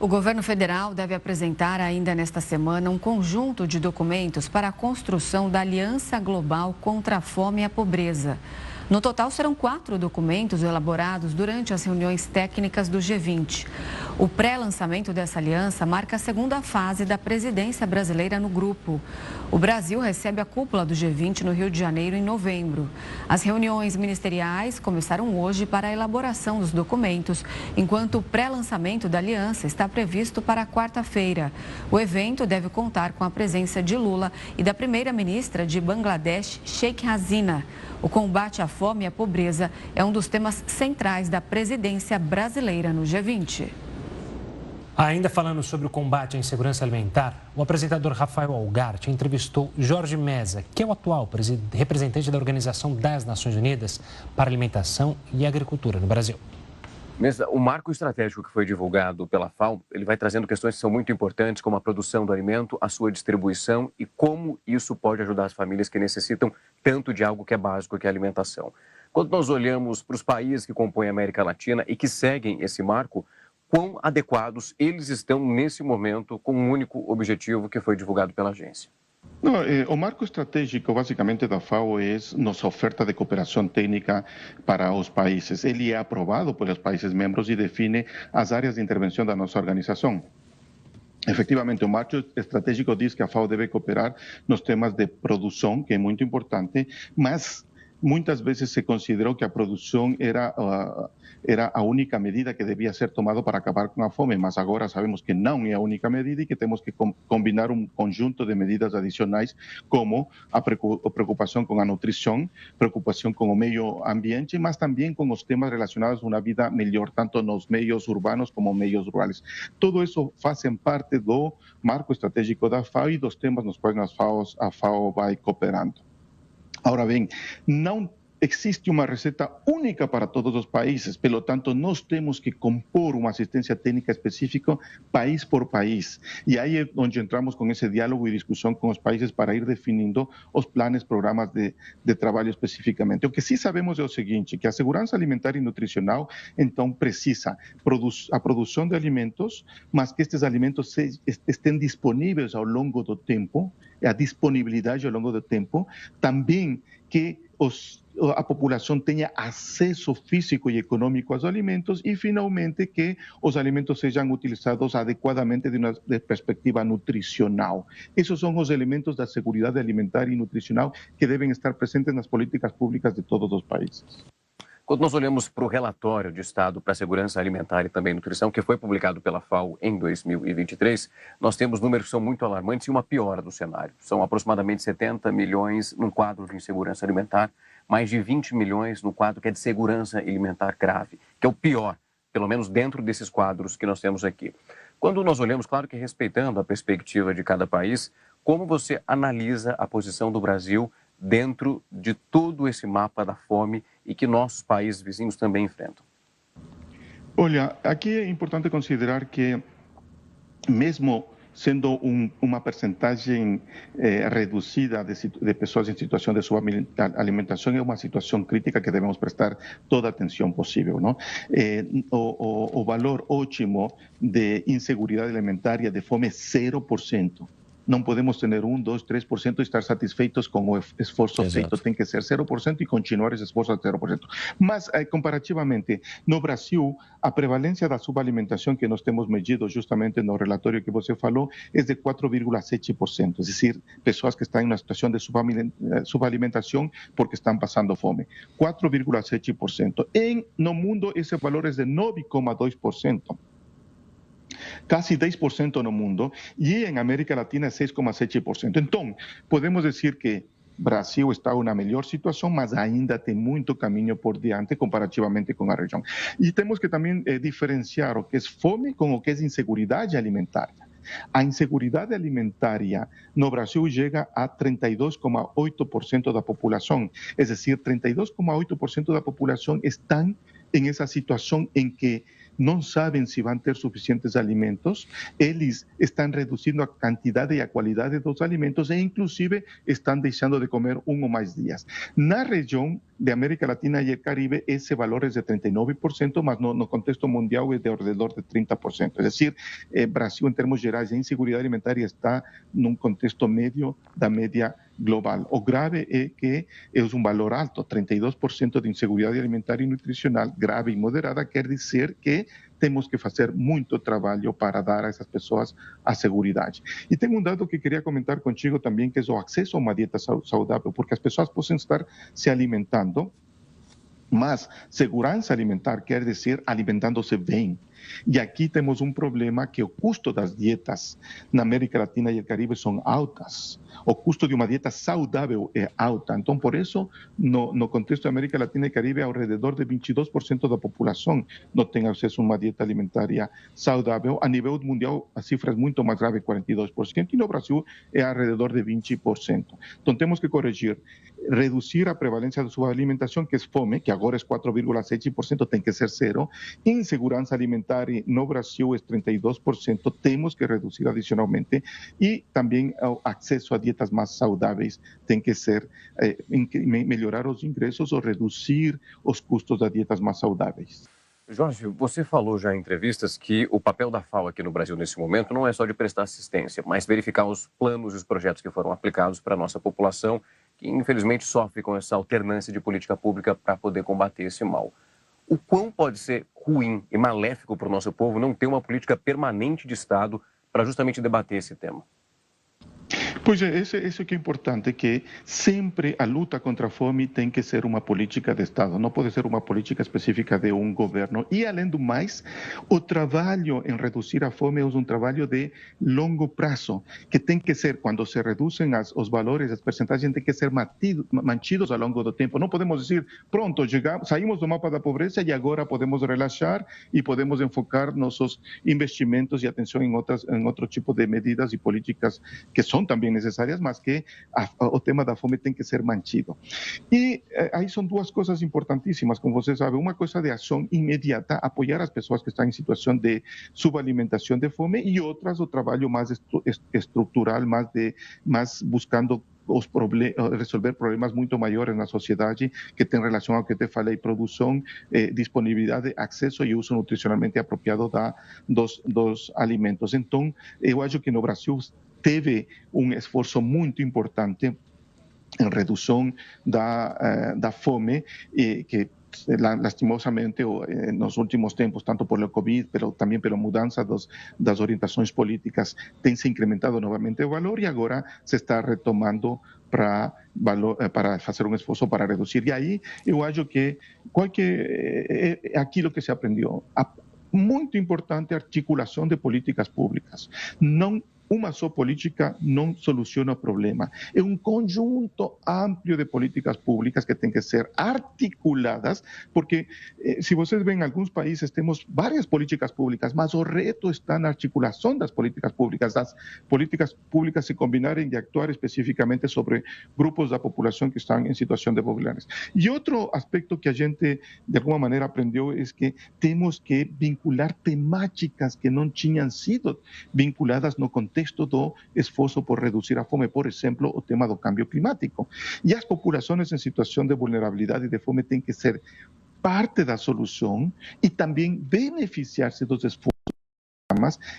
O governo federal deve apresentar ainda nesta semana um conjunto de documentos para a construção da Aliança Global contra a Fome e a Pobreza. No total, serão 4 documentos elaborados durante as reuniões técnicas do G20. O pré-lançamento dessa aliança marca a segunda fase da presidência brasileira no grupo. O Brasil recebe a cúpula do G20 no Rio de Janeiro em novembro. As reuniões ministeriais começaram hoje para a elaboração dos documentos, enquanto o pré-lançamento da aliança está previsto para quarta-feira. O evento deve contar com a presença de Lula e da primeira-ministra de Bangladesh, Sheikh Hasina. O combate à fome e à pobreza é um dos temas centrais da presidência brasileira no G20. Ainda falando sobre o combate à insegurança alimentar, o apresentador Rafael Algarte entrevistou Jorge Meza, que é o atual representante da Organização das Nações Unidas para Alimentação e Agricultura no Brasil. Mesa, o marco estratégico que foi divulgado pela FAO, ele vai trazendo questões que são muito importantes, como a produção do alimento, a sua distribuição e como isso pode ajudar as famílias que necessitam tanto de algo que é básico, que é a alimentação. Quando nós olhamos para os países que compõem a América Latina e que seguem esse marco, quão adequados eles estão nesse momento com um único objetivo que foi divulgado pela agência? No, o marco estratégico, basicamente, da FAO é nossa oferta de cooperação técnica para os países. Ele é aprovado pelos países membros e define as áreas de intervenção da nossa organização. Efectivamente, o marco estratégico diz que a FAO deve cooperar nos temas de produção, que é muito importante, mas muitas vezes se considerou que a produção era a única medida que devia ser tomada para acabar com a fome, mas agora sabemos que não é a única medida e que temos que combinar um conjunto de medidas adicionais, como a preocupação com a nutrição, preocupação com o meio ambiente, mas também com os temas relacionados a uma vida melhor, tanto nos meios urbanos como meios rurales. Tudo isso fazem parte do marco estratégico da FAO e dos temas nos quais a FAO vai cooperando. Ahora bem, não existe uma receita única para todos os países, pelo tanto, nós temos que compor uma assistência técnica específica país por país. E aí é onde entramos com esse diálogo e discussão com os países para ir definindo os planos, programas de trabalho especificamente. O que sim sabemos é o seguinte, que a segurança alimentar e nutricional, então, precisa a produção de alimentos, mas que estes alimentos estejam disponíveis ao longo do tempo, a disponibilidade ao longo do tempo, também que a população tenha acesso físico e econômico aos alimentos e, finalmente, que os alimentos sejam utilizados adequadamente de uma perspectiva nutricional. Esses são os elementos da segurança alimentar e nutricional que devem estar presentes nas políticas públicas de todos os países. Quando nós olhamos para o relatório de Estado para a Segurança Alimentar e também Nutrição, que foi publicado pela FAO em 2023, nós temos números que são muito alarmantes e uma piora do cenário. São aproximadamente 70 milhões num quadro de insegurança alimentar, mais de 20 milhões no quadro que é de segurança alimentar grave, que é o pior, pelo menos dentro desses quadros que nós temos aqui. Quando nós olhamos, claro que respeitando a perspectiva de cada país, como você analisa a posição do Brasil dentro de todo esse mapa da fome e que nossos países vizinhos também enfrentam? Olha, aqui é importante considerar que, mesmo sendo uma percentagem reduzida de pessoas em situação de subalimentação, é uma situação crítica que devemos prestar toda a atenção possível, não? O valor ótimo de inseguridade alimentar de fome é 0%. Não podemos ter 1, 2, 3% e estar satisfeitos com o esforço feito. Tem que ser 0% e continuar esse esforço a 0%. Mas, comparativamente, no Brasil, a prevalência da subalimentação que nós temos medido justamente no relatório que você falou é de 4,7%. É decir, pessoas que estão em uma situação de subalimentação porque estão passando fome. 4,7%. No mundo, esse valor é de 9,2%. Casi 10% no mundo e em América Latina 6,7%. Então, podemos dizer que Brasil está em uma melhor situação, mas ainda tem muito caminho por diante comparativamente com a região. E temos que também diferenciar o que é fome com o que é inseguridade alimentar. A inseguridade alimentária no Brasil chega a 32,8% da população, é decir, 32,8% da população estão em essa situação em que não sabem se vão ter suficientes alimentos, eles estão reduzindo a quantidade e a qualidade dos alimentos e, inclusive, estão deixando de comer um ou mais dias. Na região de América Latina e Caribe, esse valor é de 39%, mas no contexto mundial é de ao redor de 30%. É decir, Brasil, em termos gerais, a inseguridade alimentar está num contexto médio da média global. O grave é que é um valor alto, 32% de inseguridade alimentar e nutricional, grave e moderada, quer dizer que temos que fazer muito trabalho para dar a essas pessoas a segurança. E tem um dado que queria comentar contigo também, que é o acesso a uma dieta saudável, porque as pessoas podem estar se alimentando, mas segurança alimentar quer dizer alimentando-se bem. E aqui temos um problema que o custo das dietas na América Latina e o Caribe são altas. O custo de uma dieta saudável é alta. Então, por isso, no contexto da América Latina e Caribe, ao redor de 22% da população não tem acesso a uma dieta alimentária saudável. A nível mundial, a cifra é muito mais grave, 42%, e no Brasil é ao redor de 20%. Então, temos que corrigir, reduzir a prevalência da sua alimentação, que é fome, que agora é 4,7%, tem que ser zero. Insegurança alimentar no Brasil é 32%, temos que reduzir adicionalmente, e também o acesso a dietas mais saudáveis tem que ser melhorar os ingressos ou reduzir os custos das dietas mais saudáveis. Jorge, você falou já em entrevistas que o papel da FAO aqui no Brasil nesse momento não é só de prestar assistência, mas verificar os planos e os projetos que foram aplicados para a nossa população, que infelizmente sofre com essa alternância de política pública para poder combater esse mal. O quão pode ser ruim e maléfico para o nosso povo não ter uma política permanente de Estado para justamente debater esse tema? Pois é, isso que é importante, que sempre a luta contra a fome tem que ser uma política de Estado, não pode ser uma política específica de um governo. E, além do mais, o trabalho em reduzir a fome é um trabalho de longo prazo, que tem que ser, quando se reduzem os valores, as percentagens, tem que ser mantidos ao longo do tempo. Não podemos dizer, pronto, saímos do mapa da pobreza e agora podemos relaxar e podemos enfocar nossos investimentos e atenção em outro tipo de medidas e políticas que são também necessárias, mas que o tema da fome tem que ser mantido. E aí são duas coisas importantíssimas, como você sabe. Uma coisa de ação imediata, apoiar as pessoas que estão em situação de subalimentação de fome, e outras o trabalho mais estrutural, mais buscando resolver problemas muito maiores na sociedade, que tem relação ao que te falei: produção, disponibilidade, acesso e uso nutricionalmente apropriado dos alimentos. Então, eu acho que no Brasil teve um esforço muito importante em redução da fome, que lastimosamente nos últimos tempos, tanto por el COVID, pero também pela mudança das orientações políticas, tem se incrementado novamente o valor, e agora se está retomando para fazer um esforço para reduzir. E aí eu acho que é aquilo que se aprendeu. Muito importante a articulação de políticas públicas. Não uma só política não soluciona o problema. É um conjunto amplo de políticas públicas que tem que ser articuladas, porque se vocês veem, em alguns países temos várias políticas públicas, mas o reto está na articulação das políticas públicas. Das políticas públicas se combinarem de actuar especificamente sobre grupos da população que estão em situação de pobreza. E outro aspecto que a gente, de alguma maneira, aprendeu é que temos que vincular temáticas que não tinham sido vinculadas no contexto do esforço por reduzir a fome, por exemplo, o tema do câmbio climático. E as populações em situação de vulnerabilidade e de fome têm que ser parte da solução e também beneficiar-se dos esforços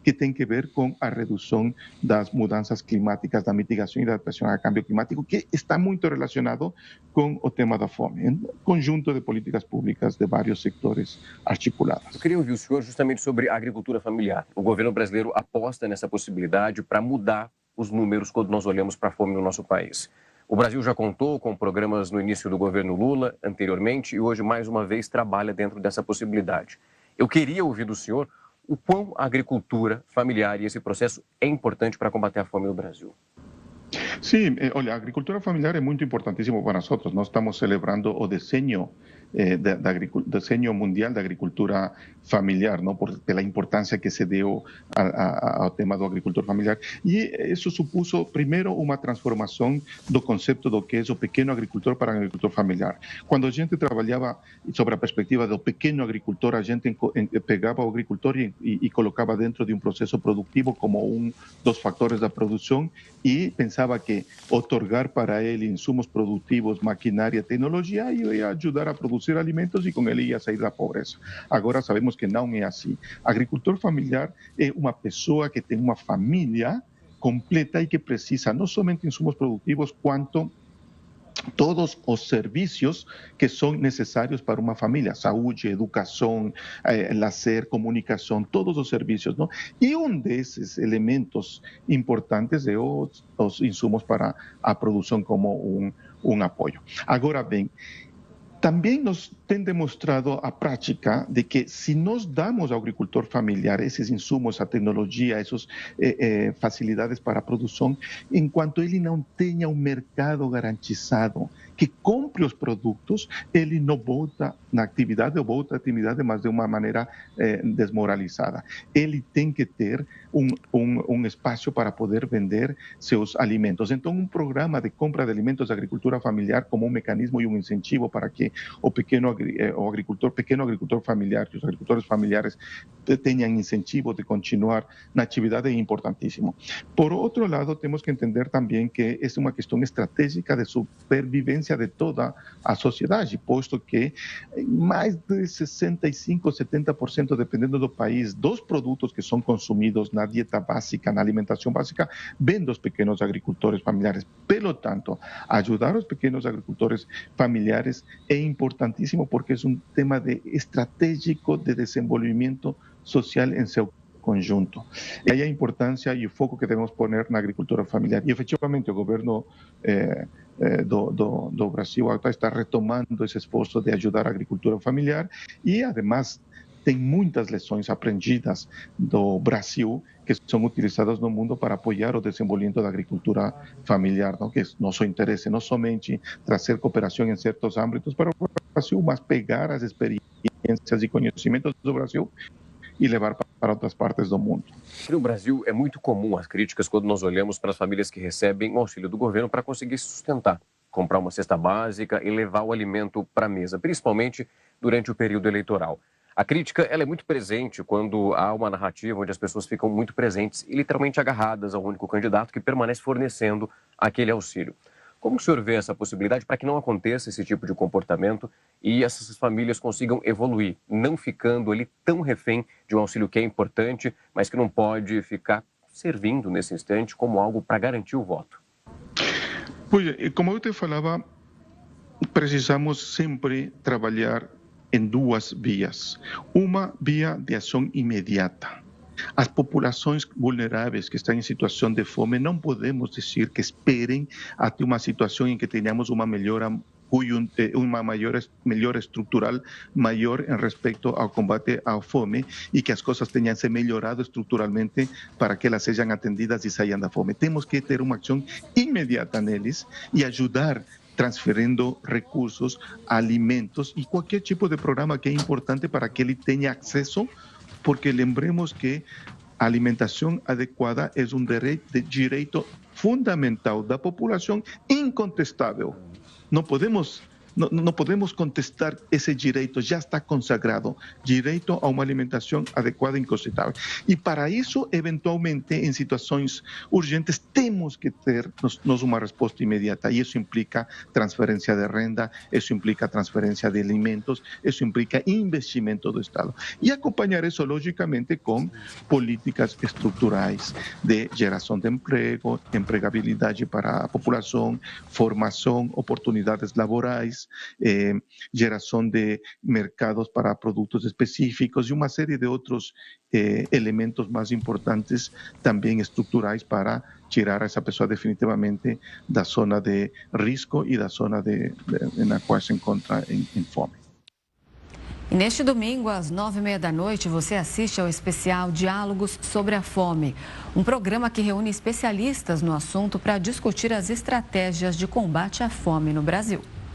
que tem que ver com a redução das mudanças climáticas, da mitigação e da adaptação ao câmbio climático, que está muito relacionado com o tema da fome. Um conjunto de políticas públicas de vários sectores articuladas. Eu queria ouvir o senhor justamente sobre a agricultura familiar. O governo brasileiro aposta nessa possibilidade para mudar os números quando nós olhamos para a fome no nosso país. O Brasil já contou com programas no início do governo Lula, anteriormente, e hoje, mais uma vez, trabalha dentro dessa possibilidade. Eu queria ouvir do senhor o quão a agricultura familiar e esse processo é importante para combater a fome no Brasil. Sim, olha, a agricultura familiar é muito importantíssimo para nós. Nós estamos celebrando o desenho Desenho Mundial da Agricultura Familiar, não? Pela importância que se deu ao tema do agricultor familiar. E isso supuso, primeiro, uma transformação do conceito do que é o pequeno agricultor para o agricultor familiar. Quando a gente trabalhava sobre a perspectiva do pequeno agricultor, a gente pegava o agricultor e colocava dentro de um processo produtivo como um dos fatores da produção e pensava que otorgar para ele insumos produtivos, maquinária, tecnologia ia ajudar a produzir alimentos e com ele ia sair da pobreza. Agora sabemos que não é assim. Agricultor familiar é uma pessoa que tem uma família completa e que precisa não somente insumos produtivos, quanto todos os serviços que são necessários para uma família, saúde, educação, lazer, comunicação, todos os serviços, não? E um desses elementos importantes é os insumos para a produção como um apoio. Agora bem, também nos tem demonstrado a prática de que se nós damos ao agricultor familiar esses insumos, a tecnologia, essas facilidades para a produção, enquanto ele não tenha um mercado garantizado que compre os produtos, ele não volta na atividade ou volta à atividade, mas de uma maneira desmoralizada. Ele tem que ter um espaço para poder vender seus alimentos. Então, um programa de compra de alimentos da agricultura familiar como um mecanismo e um incentivo para que o pequeno agricultor familiar, que os agricultores familiares tenham incentivo de continuar na atividade é importantíssimo. Por outro lado, temos que entender também que é uma questão estratégica de supervivência de toda a sociedade, posto que mais de 65%, 70%, dependendo do país, dos produtos que são consumidos na dieta básica, na alimentação básica, vêm dos pequenos agricultores familiares. Pelo tanto, ajudar os pequenos agricultores familiares é importantíssimo porque é um tema estratégico de desenvolvimento social em seu conjunto. E aí a importância e o foco que devemos pôr na agricultura familiar. E efetivamente o governo do Brasil está retomando esse esforço de ajudar a agricultura familiar e, además, tem muitas lições aprendidas do Brasil que são utilizadas no mundo para apoiar o desenvolvimento da agricultura familiar, não? Que é nosso interesse, não somente trazer cooperação em certos âmbitos para o Brasil, mas pegar as experiências e conhecimentos do Brasil e levar para outras partes do mundo. No Brasil, é muito comum as críticas quando nós olhamos para as famílias que recebem o auxílio do governo para conseguir se sustentar, comprar uma cesta básica e levar o alimento para a mesa, principalmente durante o período eleitoral. A crítica ela é muito presente quando há uma narrativa onde as pessoas ficam muito presentes e literalmente agarradas ao único candidato que permanece fornecendo aquele auxílio. Como o senhor vê essa possibilidade para que não aconteça esse tipo de comportamento e essas famílias consigam evoluir, não ficando ali tão refém de um auxílio que é importante, mas que não pode ficar servindo nesse instante como algo para garantir o voto? Pois, como eu te falava, precisamos sempre trabalhar em duas vias. Uma via de ação imediata. As populações vulneráveis que estão em situação de fome, não podemos dizer que esperem até uma situação em que tenhamos uma melhora, uma melhora estrutural maior em respeito ao combate à fome e que as coisas tenham se melhorado estruturalmente para que elas sejam atendidas e saiam da fome. Temos que ter uma ação imediata neles e ajudar transferindo recursos, alimentos e qualquer tipo de programa que é importante para que ele tenha acesso, porque lembremos que a alimentação adequada é um direito fundamental da população, incontestável. Não podemos contestar esse direito, já está consagrado, direito a uma alimentação adequada e incontestável. E para isso, eventualmente, em situações urgentes, temos que ter nós uma resposta imediata. E isso implica transferência de renda, isso implica transferência de alimentos, isso implica investimento do Estado. E acompanhar isso, logicamente, com políticas estruturais de geração de emprego, empregabilidade para a população, formação, oportunidades laborais, geração de mercados para produtos específicos e uma série de outros elementos mais importantes também estruturais para tirar essa pessoa definitivamente da zona de risco e da zona na qual se encontra em fome. E neste domingo, às 9h30 da noite, você assiste ao especial Diálogos sobre a Fome, um programa que reúne especialistas no assunto para discutir as estratégias de combate à fome no Brasil.